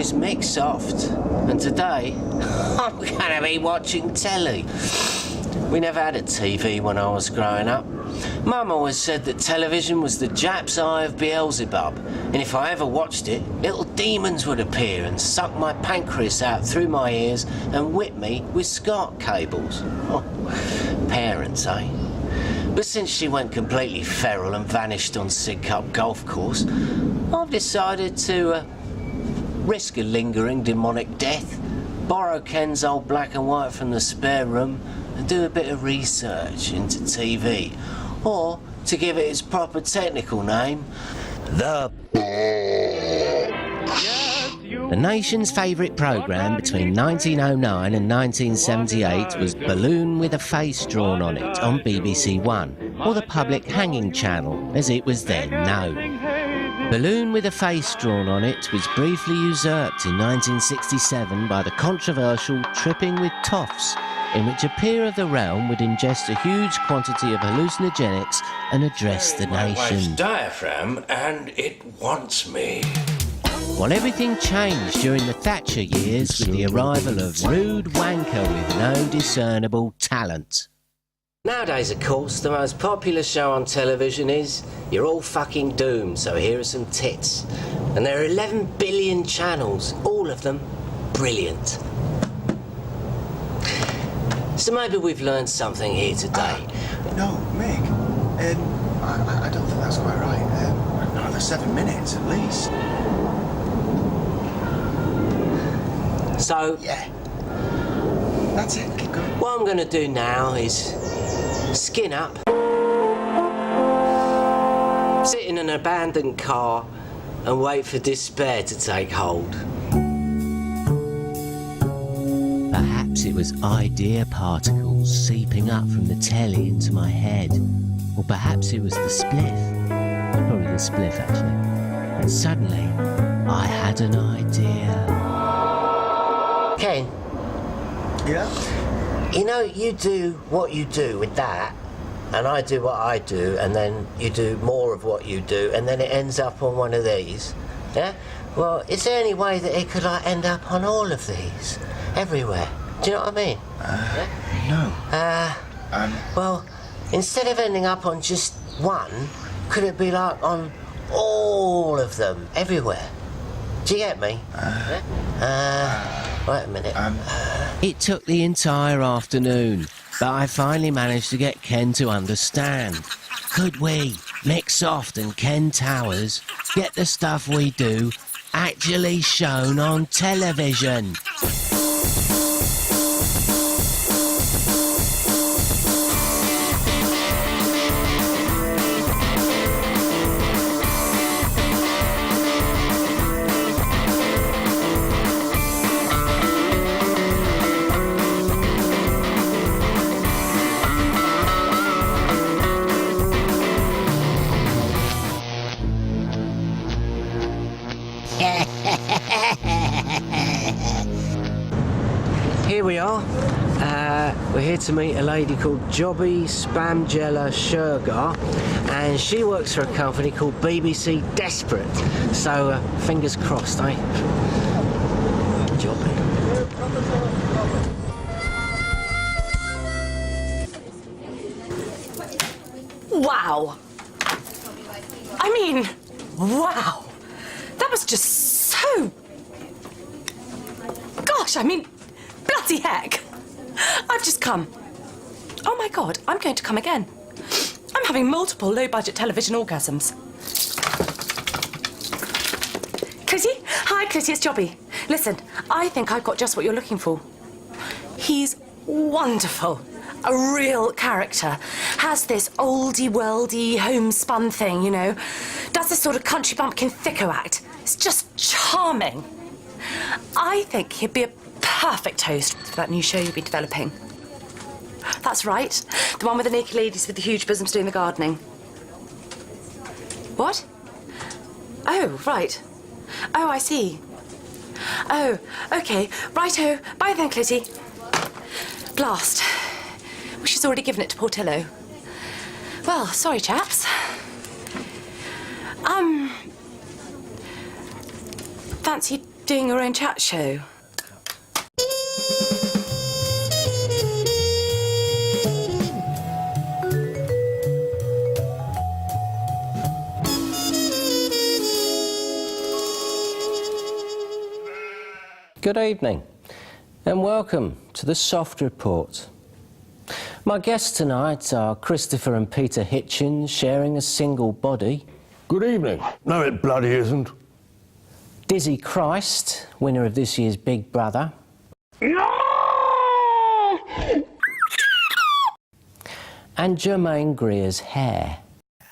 is Mick Soft, and today I'm gonna be watching telly. We never had a TV when I was growing up. Mum always said that television was the Jap's eye of Beelzebub, and if I ever watched it, little demons would appear and suck my pancreas out through my ears and whip me with SCART cables. Oh, parents, eh? But since she went completely feral and vanished on Sidcup Golf Course, I've decided to risk a lingering demonic death, borrow Ken's old black and white from the spare room, and do a bit of research into TV, or, to give it its proper technical name, The nation's favourite programme between 1909 and 1978 was Balloon with a Face Drawn on It on BBC One, or the Public Hanging Channel, as it was then known. Balloon with a Face Drawn on It was briefly usurped in 1967 by the controversial Tripping with Toffs, in which a peer of the realm would ingest a huge quantity of hallucinogenics and address the My wife's nation. diaphragm, and it wants me. While everything changed during the Thatcher years with the arrival of rude wanker with no discernible talent. Nowadays, of course, the most popular show on television is You're All Fucking Doomed, so here are some tits. And there are 11 billion channels, all of them brilliant. So maybe we've learned something here today. No, Mick, I don't think that's quite right. Another 7 minutes at least. So, Yeah. That's it, keep going. what I'm going to do now is skin up, sit in an abandoned car and wait for despair to take hold. Perhaps it was idea particles seeping up from the telly into my head, or perhaps it was the spliff. Probably the spliff, actually. And suddenly, I had an idea. Ken, Yeah? you know, you do what you do with that, and I do what I do, and then you do more of what you do, and then it ends up on one of these. Yeah? Well, is there any way that it could end up on all of these? Everywhere? Do you know what I mean? No. Well, instead of ending up on just one, could it be like on all of them, everywhere? Do you get me? Wait a minute. It took the entire afternoon, but I finally managed to get Ken to understand. Could we, Mick Soft and Ken Towers, get the stuff we do actually shown on television? Here we are. We're here to meet a lady called Jobby Spamgella Shergar, and she works for a company called BBC Desperate. So, fingers crossed, eh? Jobby. Wow. I mean, wow. That was just so... Gosh, I mean, bloody heck. I've just come. Oh my God, I'm going to come again. I'm having multiple low-budget television orgasms. Clitty? Hi, Clitty, it's Jobby. Listen, I think I've got just what you're looking for. He's wonderful. A real character. Has this oldie-worldy homespun thing, you know. Does this sort of country bumpkin thicko act. It's just charming. I think he'd be a perfect host for that new show you'll be developing. That's right. The one with the naked ladies with the huge bosoms doing the gardening. What? Oh, right. Oh, I see. Oh, OK. Righto. Bye then, Clitty. Blast. Well, she's already given it to Portillo. Well, sorry, chaps. Fancy doing your own chat show? Good evening and welcome to the Soft Report. My guests tonight are Christopher and Peter Hitchens sharing a single body. Good evening. No, it bloody isn't. Dizzy Christ, winner of this year's Big Brother. And Jermaine Greer's hair.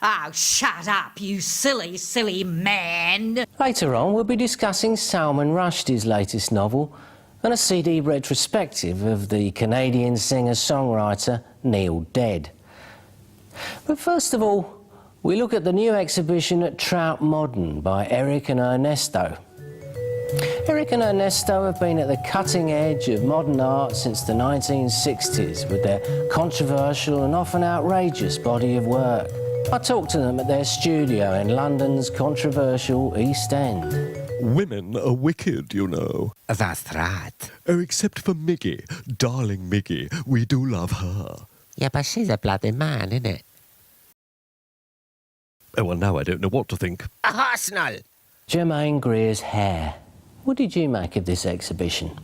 Oh, shut up, you silly, silly man. Later on, we'll be discussing Salman Rushdie's latest novel and a CD retrospective of the Canadian singer-songwriter Neil Dead. But first of all, we look at the new exhibition at Trout Modern by Eric and Ernesto. Eric and Ernesto have been at the cutting edge of modern art since the 1960s with their controversial and often outrageous body of work. I talked to them at their studio in London's controversial East End. Women are wicked, you know. That's right. Oh, except for Miggy. Darling Miggy. We do love her. Yeah, but she's a bloody man, innit? Oh, well, now I don't know what to think. A Arsenal! Jermaine Greer's hair. What did you make of this exhibition?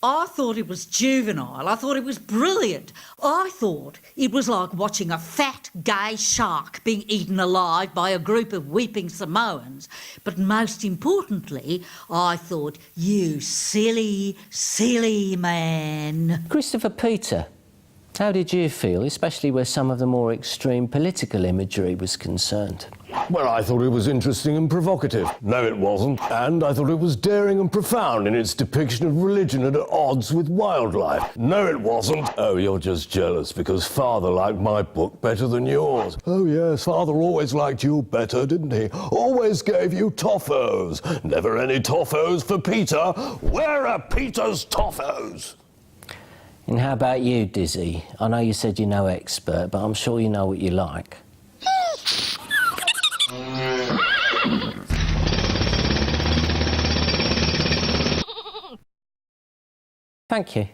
I thought it was juvenile. I thought it was brilliant. I thought it was like watching a fat gay shark being eaten alive by a group of weeping Samoans. But most importantly, I thought, you silly, silly man. Christopher Peter, how did you feel, especially where some of the more extreme political imagery was concerned? Well, I thought it was interesting and provocative. No, it wasn't. And I thought it was daring and profound in its depiction of religion at odds with wildlife. No, it wasn't. Oh, you're just jealous because Father liked my book better than yours. Oh, yes, Father always liked you better, didn't he? Always gave you toffos. Never any toffos for Peter. Where are Peter's toffos? And how about you, Dizzy? I know you said you're no expert, but I'm sure you know what you like. Thank you.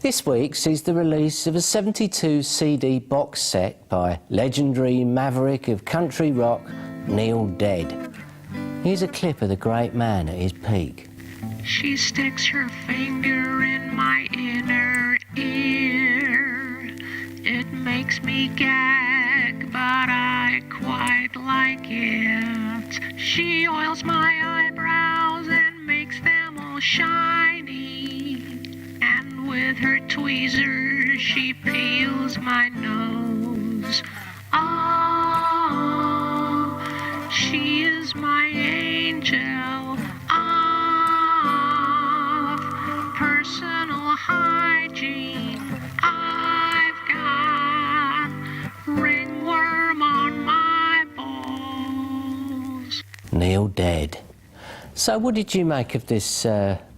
This week sees the release of a 72 CD box set by legendary maverick of country rock, Neil Dead. Here's a clip of the great man at his peak. She sticks her finger in my inner ear. It makes me gag, but I quite like it. She oils my eyebrows and makes them all shiny. And with her tweezers, she peels my nose. Oh, she is my angel. Personal hygiene. I've got ringworm on my balls. Neil Dead. So what did you make of this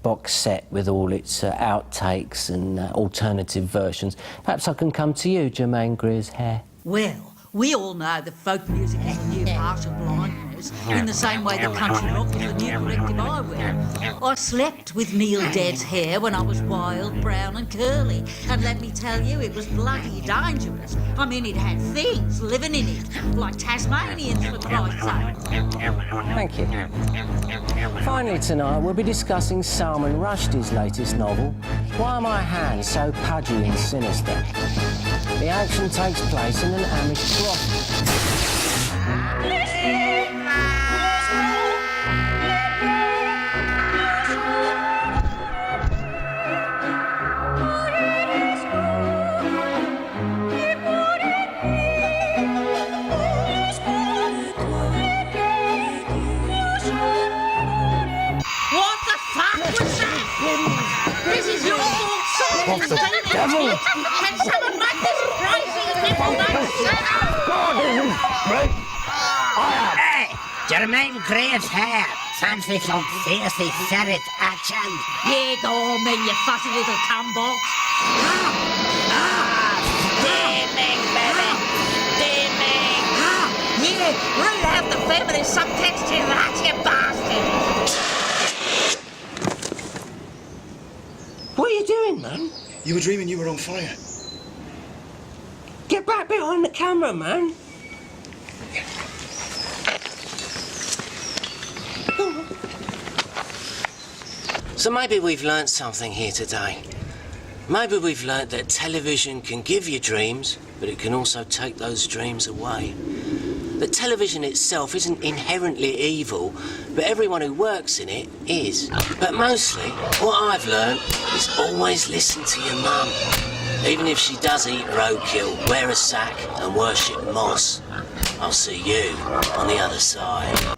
box set with all its outtakes and alternative versions? Perhaps I can come to you, Jermaine Greer's hair. Well, we all know that folk music is the new partial blindness, in the same way that country rock is the new corrective eyewear. I slept with Neil Dead's hair when I was wild, brown and curly, and let me tell you, it was bloody dangerous. I mean, it had things living in it, like Tasmanians, for Christ's sake. Thank you. Finally tonight, we'll be discussing Salman Rushdie's latest novel, Why Are My Hands So Pudgy and Sinister? The action takes place in an Amish brothel. What the fuck was that? This is your fault, son. What the devil? Can someone make this crazy little man shut up? Hey, Jermaine Greer's hair. Fancy some fiercely ferret action. Yeah, go on then, you fussy little cumbox. Steaming, baby. Steaming. Yeah, read out the feminist subtext in that, you bastard. What are you doing, man? You were dreaming you were on fire. Get back behind the camera, man. So maybe we've learnt something here today. Maybe we've learnt that television can give you dreams, but it can also take those dreams away. That television itself isn't inherently evil, but everyone who works in it is. But mostly, what I've learnt is always listen to your mum. Even if she does eat roadkill, wear a sack and worship moss. I'll see you on the other side.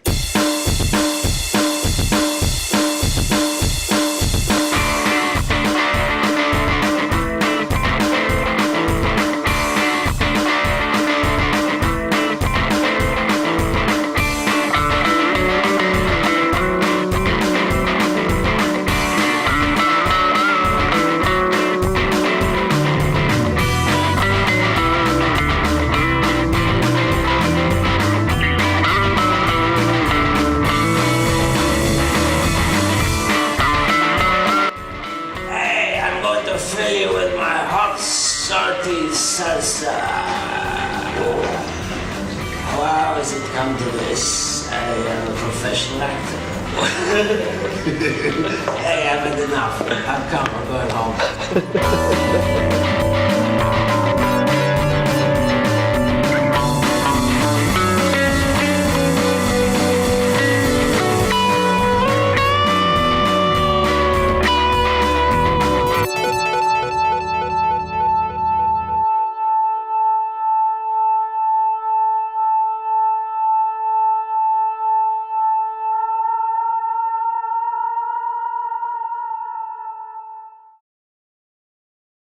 Fill you with my hot, salty salsa. How has it come to this? I am a professional actor. Hey, I've had enough. I've come. I'm going home.